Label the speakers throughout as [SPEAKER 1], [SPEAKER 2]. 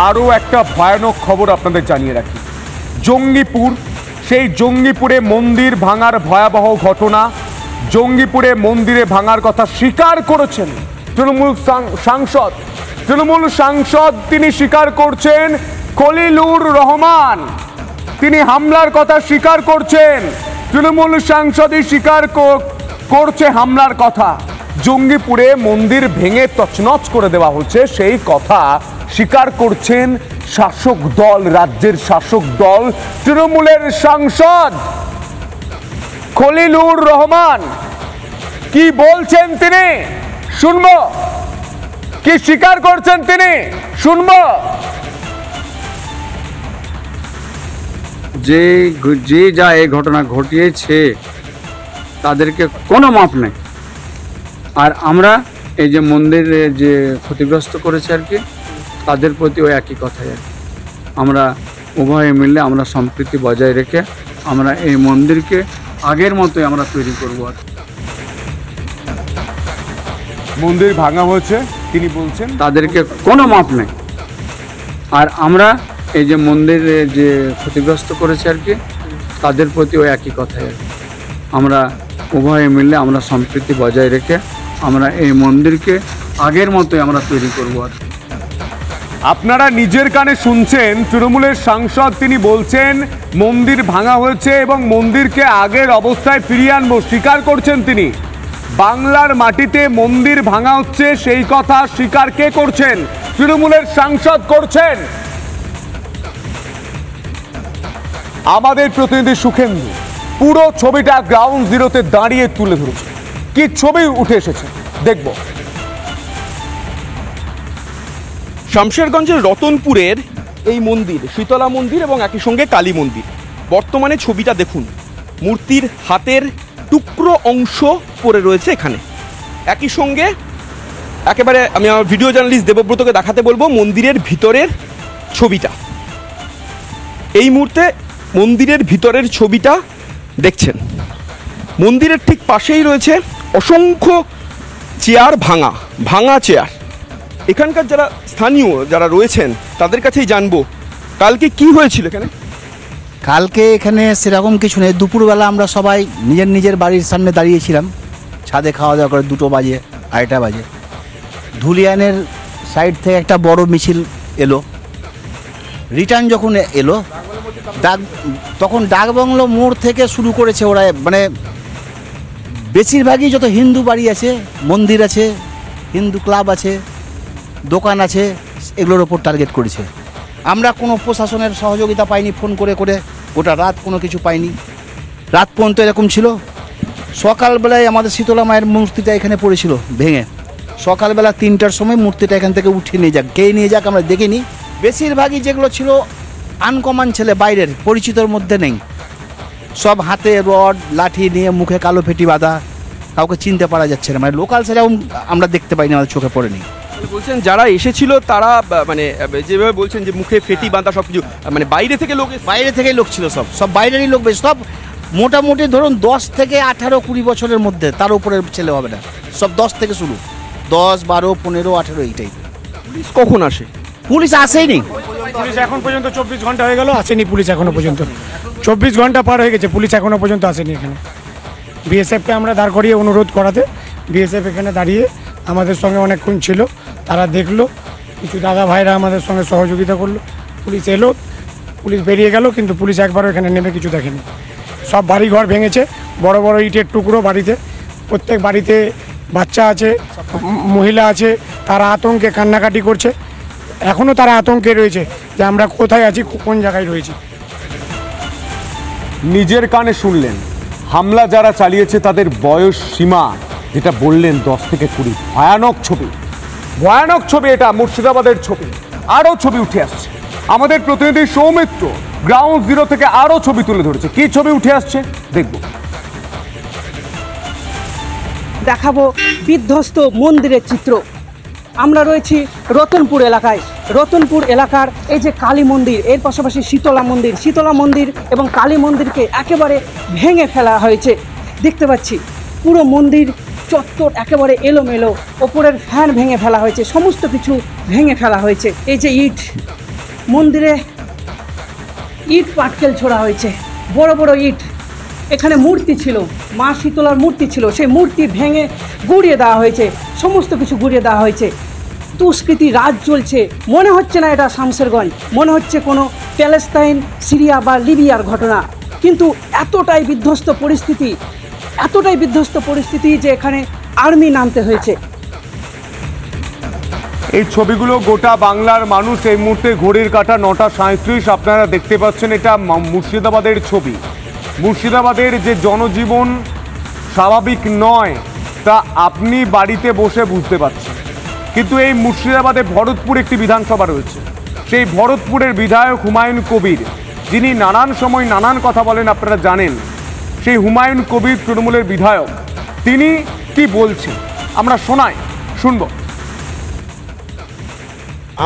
[SPEAKER 1] আরও একটা ভয়ানক খবর আপনাদের জানিয়ে রাখি। জঙ্গিপুর, সেই জঙ্গিপুরে মন্দির ভাঙার ভয়াবহ ঘটনা। জঙ্গিপুরে মন্দিরে ভাঙার কথা স্বীকার করেছেন তৃণমূল সাংসদ তিনি স্বীকার করছেন। খলিলুর রহমান তিনি হামলার কথা স্বীকার করছেন। তৃণমূল সাংসদই স্বীকার করছে হামলার কথা। জঙ্গিপুরে মন্দির ভেঙে তছনছ করে দেওয়া হচ্ছে সেই কথা স্বীকার করছেন শাসক দল, রাজ্যের শাসক দল তৃণমূলের সাংসদ খলিলুর রহমান। কি বলছেন তিনি শুনবো, কি স্বীকার করছেন তিনি শুনবো।
[SPEAKER 2] যে যা এই ঘটনা ঘটিয়েছে তাদেরকে কোনো মাপ নেই। আর আমরা এই যে মন্দিরে যে ক্ষতিগ্রস্ত করেছে আর কি, তাদের প্রতি ওই একই কথাই আর কি। আমরা উভয়ে মিলে আমরা সম্প্রীতি বজায় রেখে আমরা এই মন্দিরকে আগের মতোই আমরা তৈরি করব। আর
[SPEAKER 1] মন্দির ভাঙা হয়েছে তিনি বলছেন
[SPEAKER 2] তাদেরকে কোনো মাপ নেই। আর আমরা এই যে মন্দিরে যে ক্ষতিগ্রস্ত করেছে আর কি, তাদের প্রতি ওই একই কথাই আর কি। আমরা উভয়ে মিলে আমরা সম্প্রীতি বজায় রেখে আমরা এই মন্দিরকে আগের মতোই আমরা তৈরি করব। আর
[SPEAKER 1] আপনারা নিজের কানে শুনছেন তৃণমূলের সাংসদ তিনি বলছেন মন্দির ভাঙা হয়েছে এবং মন্দিরকে আগের অবস্থায় ফিরিয়ে আনবো, স্বীকার করছেন তিনি। বাংলার মাটিতে মন্দির ভাঙা হচ্ছে সেই কথা স্বীকার কে করছেন? তৃণমূলের সাংসদ করছেন। আমাদের প্রতিনিধি সুখেন্দু পুরো ছবিটা গ্রাউন্ড জিরোতে দাঁড়িয়ে তুলে ধরেছে। কি ছবি উঠে এসেছে দেখব।
[SPEAKER 3] শামশেরগঞ্জের রতনপুরের এই মন্দির শীতলা মন্দির এবং একই সঙ্গে কালী মন্দির। বর্তমানে ছবিটা দেখুন, মূর্তির হাতের টুকরো অংশ পড়ে রয়েছে এখানে। একই সঙ্গে একেবারে আমি আমার ভিডিও জার্নালিস্ট দেবব্রতকে দেখাতে বলবো মন্দিরের ভিতরের ছবিটা। এই মুহূর্তে মন্দিরের ভিতরের ছবিটা দেখছেন। মন্দিরের ঠিক পাশেই রয়েছে অসংখ্য চেয়ার, ভাঙা চেয়ার। এখানকার যারা স্থানীয় যারা রয়েছেন তাদের কাছেই জানবো কালকে কি হয়েছিল এখানে।
[SPEAKER 4] কালকে এখানে সেরকম কিছু নেই। দুপুরবেলা আমরা সবাই নিজের বাড়ির সামনে দাঁড়িয়েছিলাম, ছাদে খাওয়া দাওয়া করে 2টো বাজে 2:30 বাজে। ধুলিয়ানের সাইড থেকে একটা বড় মিছিল এলো। রিটার্ন যখন এলো তখন ডাকবাংলো মোড় থেকে শুরু করেছে ওরা। মানে বেশিরভাগই যত হিন্দু বাড়ি আছে, মন্দির আছে, হিন্দু ক্লাব আছে, দোকান আছে, এগুলোর ওপর টার্গেট করেছে। আমরা কোনো প্রশাসনের সহযোগিতা পাইনি, ফোন করে গোটা রাত কোনো কিছু পাইনি। রাত পর্যন্ত এরকম ছিল। সকালবেলায় আমাদের শীতলা মায়ের মূর্তিটা এখানে পড়েছিল ভেঙে। সকালবেলা 3টার সময় মূর্তিটা এখান থেকে উঠিয়ে নিয়ে যাক, কে নিয়ে যাক আমরা দেখিনি। বেশিরভাগই যেগুলো ছিল আনকমন ছেলে, বাইরের পরিচিতর মধ্যে নেই। সব হাতে রড লাঠি নিয়ে, মুখে কালো ফেটি বাঁধা, কাউকে চিনতে পারা যাচ্ছে না। মানে লোকাল সেরকম আমরা দেখতে পাইনি, আমাদের চোখে পড়েনি।
[SPEAKER 3] বলছেন যারা এসেছিল তারা মানে যেভাবে বলছেন যে মুখে ফেটি বাঁধা সব কিছু, মানে বাইরে থেকে
[SPEAKER 4] লোক ছিল, সব বাইরেরই লোক। বেশ সব মোটামুটি ধরুন 10 থেকে 18-20 বছরের মধ্যে, তার উপরে ছেলে হবে না। সব 10 থেকে শুরু, 10, 12, 15, 18 এইটাই।
[SPEAKER 3] পুলিশ কখন আসে?
[SPEAKER 4] পুলিশ আসেনি।
[SPEAKER 5] পুলিশ এখন পর্যন্ত 24 ঘন্টা হয়ে গেল, আসেনি পুলিশ এখনো পর্যন্ত। 24 ঘন্টা পার হয়ে গেছে, পুলিশ এখনো পর্যন্ত আসেনি এখানে। বিএসএফকে আমরা দাঁড় করিয়ে অনুরোধ করাতে, বিএসএফ এখানে দাঁড়িয়ে আমাদের সঙ্গে অনেকক্ষণ ছিল। তারা দেখলো, কিছু দাদা ভাইরা আমাদের সঙ্গে সহযোগিতা করলো। পুলিশ এলো, পুলিশ বেরিয়ে গেল, কিন্তু পুলিশ একবারও এখানে নেমে কিছু দেখেনি। সব বাড়িঘর ভেঙেছে, বড় বড় ইটের টুকরো বাড়িতে। প্রত্যেক বাড়িতে বাচ্চা আছে, মহিলা আছে, তারা আতঙ্কে কান্নাকাটি করছে। এখনও তারা আতঙ্কে রয়েছে যে আমরা কোথায় আছি, কোন জায়গায় রয়েছি।
[SPEAKER 1] নিজের কানে শুনলেন হামলা যারা চালিয়েছে তাদের বয়স সীমা যেটা বললেন 10 থেকে 20। ভয়ানক ছবি এটা, মুর্শিদাবাদের ছবি। আরও ছবি উঠে আসছে। আমাদের প্রতিনিধি সৌমিত্র গ্রাউন্ড জিরো থেকে আরও ছবি তুলে ধরেছে। কি ছবি উঠে আসছে দেখব।
[SPEAKER 6] দেখাবো বিধ্বস্ত মন্দিরের চিত্র। আমরা রয়েছি রতনপুর এলাকায়। রতনপুর এলাকার এই যে কালী মন্দির, এর পাশাপাশি শীতলা মন্দির এবং কালী মন্দিরকে একেবারে ভেঙে ফেলা হয়েছে। দেখতে পাচ্ছি পুরো মন্দির চত্বর একেবারে এলোমেলো, ওপরের ফ্যান ভেঙে ফেলা হয়েছে, সমস্ত কিছু ভেঙে ফেলা হয়েছে। এই যে ইট মন্দিরে ইট পাটকেল ছোড়া হয়েছে, বড় বড় ইট। এখানে মূর্তি ছিল, মা শীতলার মূর্তি ছিল, সেই মূর্তি ভেঙে গুঁড়িয়ে দেওয়া হয়েছে, সমস্ত কিছু গুঁড়িয়ে দেওয়া হয়েছে। দুষ্কৃতি রাজ চলছে, মনে হচ্ছে না এটা শামশেরগঞ্জ, মনে হচ্ছে কোনো প্যালেস্তাইন, সিরিয়া বা লিবিয়ার ঘটনা। কিন্তু এতটাই বিধ্বস্ত পরিস্থিতি যে এখানে আর্মি নামতে হয়েছে।
[SPEAKER 1] এই ছবিগুলো গোটা বাংলার মানুষ এই মুহূর্তে ঘড়ির কাঁটা 9:37 আপনারা দেখতে পাচ্ছেন। এটা মুর্শিদাবাদের ছবি। মুর্শিদাবাদের যে জনজীবন স্বাভাবিক নয় তা আপনি বাড়িতে বসে বুঝতে পারছেন। কিন্তু এই মুর্শিদাবাদে ভরতপুর একটি বিধানসভা রয়েছে, সেই ভরতপুরের বিধায়ক হুমায়ুন কবির, যিনি নানান সময় নানান কথা বলেন আপনারা জানেন, সেই হুমায়ুন কবির তৃণমূলের বিধায়ক, তিনি কি বলছেন আমরা শুনব।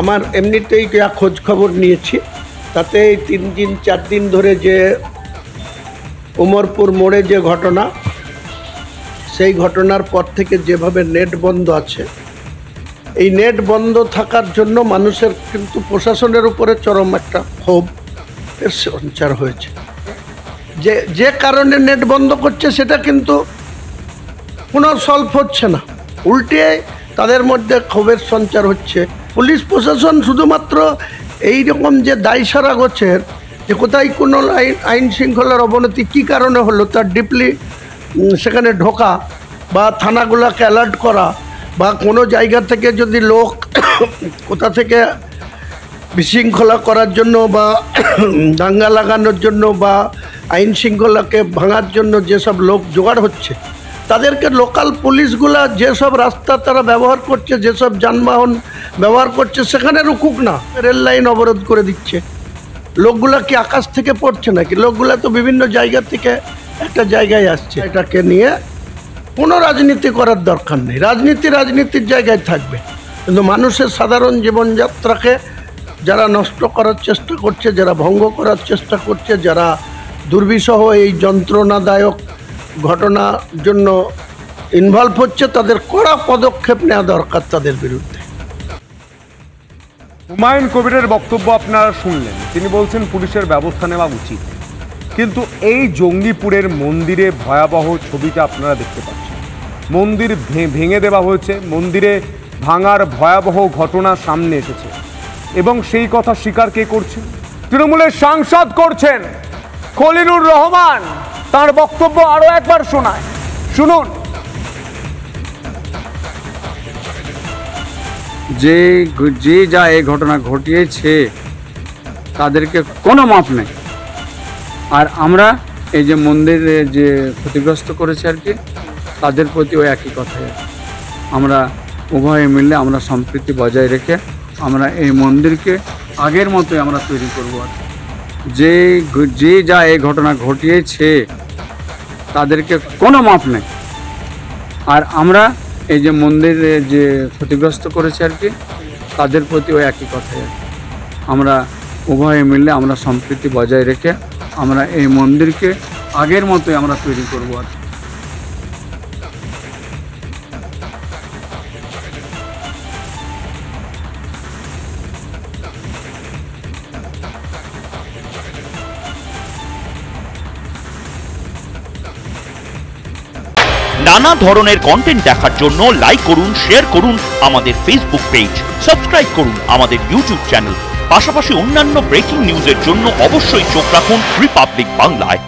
[SPEAKER 7] আমার এমনিতেই যা খোঁজ খবর নিয়েছি তাতে এই 3 দিন 4 দিন ধরে যে উমরপুর মোড়ে যে ঘটনা, সেই ঘটনার পর থেকে যেভাবে নেট বন্ধ আছে, এই নেট বন্ধ থাকার জন্য মানুষের কিন্তু প্রশাসনের উপরে চরম একটা ক্ষোভ এর সঞ্চার হয়েছে। যে কারণে নেট বন্ধ করছে সেটা কিন্তু কোনো সলভ হচ্ছে না, উল্টে তাদের মধ্যে ক্ষোভের সঞ্চার হচ্ছে। পুলিশ প্রশাসন শুধুমাত্র এই রকম যে দায়সারা গোছের যে কোথায় কোনো আইন শৃঙ্খলার অবনতি কী কারণে হলো তার ডিপলি সেখানে ঢোকা বা থানাগুলোকে অ্যালার্ট করা, বা কোনো জায়গা থেকে যদি লোক কোথা থেকে বিশৃঙ্খলা করার জন্য বা দাঙ্গা লাগানোর জন্য বা আইন শৃঙ্খলাকে ভাঙার জন্য যেসব লোক জোগাড় হচ্ছে, তাদেরকে লোকাল পুলিশগুলা যেসব রাস্তা তারা ব্যবহার করছে, যেসব যানবাহন ব্যবহার করছে সেখানে রুকুক না, রেল লাইন অবরোধ করে দিচ্ছে। লোকগুলা কি আকাশ থেকে পড়ছে নাকি? লোকগুলা তো বিভিন্ন জায়গা থেকে একটা জায়গায় আসছে। এটাকে নিয়ে কোনো রাজনীতি করার দরকার নেই, রাজনীতির জায়গায় থাকবে, কিন্তু মানুষের সাধারণ জীবনযাত্রাকে যারা নষ্ট করার চেষ্টা করছে, যারা ভঙ্গ করার চেষ্টা করছে, যারা দুর্বিষহ এই যন্ত্রণাদায়ক ঘটনার জন্য ইনভলভ হচ্ছে, তাদের কড়া পদক্ষেপ নেওয়া দরকার তাদের বিরুদ্ধে।
[SPEAKER 1] হুমায়ুন কবিরের বক্তব্য আপনারা শুনলেন। তিনি বলছেন পুলিশের ব্যবস্থা নেওয়া উচিত, কিন্তু এই জঙ্গিপুরের মন্দিরে ভয়াবহ ছবিটা আপনারা দেখতে পাচ্ছেন। মন্দির ভেঙে দেওয়া হয়েছে, মন্দিরে ভাঙার ভয়াবহ ঘটনা সামনে এসেছে, এবং সেই কথা স্বীকার কে করছেন? তৃণমূলের সাংসদ করছেন, খলিলুর রহমান। তার বক্তব্য আরো একবার শুনুন।
[SPEAKER 2] যে যা এই ঘটনা ঘটিয়েছে তাদেরকে কোনো মাপ নেই। আর আমরা এই যে মন্দির যে ক্ষতিগ্রস্ত করেছে আর কি, তাদের প্রতিও একই কথাই। আমরা উভয়ে মিলে আমরা সম্প্রীতি বজায় রেখে আমরা এই মন্দিরকে আগের মতোই আমরা তৈরি করব। আর যে যা এই ঘটনা ঘটিয়েছে তাদেরকে কোনো মাপ নেই। আর আমরা এই যে মন্দির যে ক্ষতিগ্রস্ত করেছে আর কি, তাদের প্রতিও একই কথাই। আমরা উভয়ে মিলে আমরা সম্প্রীতি বজায় রেখে আমরা এই মন্দিরকে আগের মতোই আমরা তৈরি করব। আর
[SPEAKER 8] নানা ধরনের কন্টেন্ট দেখার জন্য লাইক করুন, শেয়ার করুন আমাদের ফেসবুক পেজ, সাবস্ক্রাইব করুন আমাদের ইউটিউব চ্যানেল। পাশাপাশি অন্যান্য ব্রেকিং নিউজের জন্য অবশ্যই চোখ রাখুন রিপাবলিক বাংলায়।